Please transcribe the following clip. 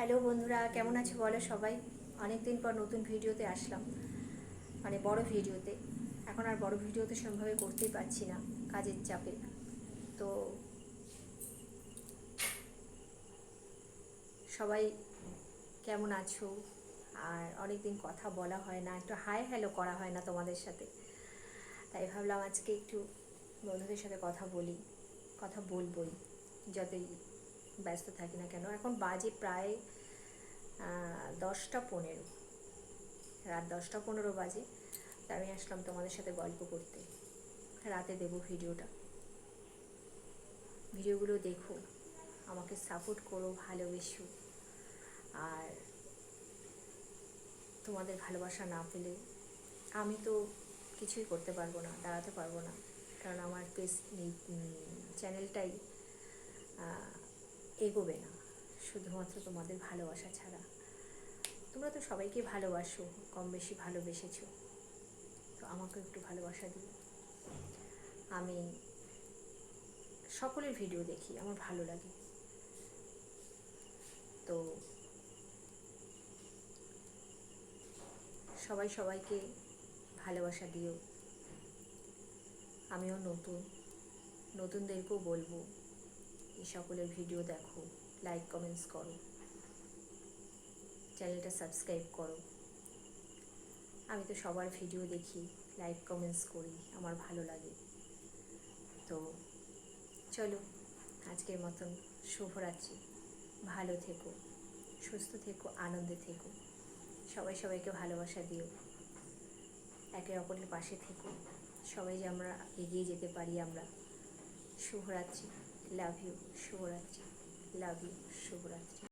Hello বন্ধুরা, কেমন আছো বলো সবাই। অনেক দিন পর নতুন ভিডিওতে আসলাম, মানে বড় ভিডিওতে। এখন আর বড় ভিডিওতে সেরকমভাবে করতেই পারছি না, কাজের চাপে। তো সবাই কেমন আছো? আর অনেক দিন কথা বলা হয় না, একটু হাই হ্যালো করা হয় না তোমাদের সাথে। তাই ভাবলাম আজকে একটু বন্ধুদের সাথে কথা বলি, কথা বলবই যতই ব্যস্ত থাকি না কেন। এখন বাজে প্রায় 10টা 15, রাত 10টা 15 বাজে। তা আমি আসলাম তোমাদের সাথে গল্প করতে। রাতে দেবো ভিডিওগুলো দেখো, আমাকে সাপোর্ট করো, ভালোবেসো। আর তোমাদের ভালোবাসা না পেলে আমি তো কিছুই করতে পারবো না, দাঁড়াতে পারবো না। কারণ আমার চ্যানেলটাই এগোবে না শুধুমাত্র তোমাদের ভালোবাসা ছাড়া। তোমরা তো সবাইকে ভালোবাসো, কম বেশি ভালোবেসেছো, তো আমাকে একটু ভালোবাসা দিও। আমি সকলের ভিডিও দেখি, আমার ভালো লাগে। তো সবাই সবাইকে ভালোবাসা দিও। আমিও নতুনদেরকেও বলবো, এই সকলের ভিডিও দেখো, লাইক কমেন্টস করো, চ্যানেলটা সাবস্ক্রাইব করো। আমি তো সবার ভিডিও দেখি, লাইক কমেন্টস করি, আমার ভালো লাগে। তো চলো, আজকের মতন শুভরাত্রি। ভালো থেকো, সুস্থ থেকো, আনন্দে থেকো। সবাই সবাইকে ভালোবাসা দিও, একে অপরের পাশে থেকো। সবাই যে আমরা এগিয়ে যেতে পারি। আমরা শুভরাত্রি, লাভ ইউ, শুভরাত্রি, লাভ ইউ, শুভরাত্রি।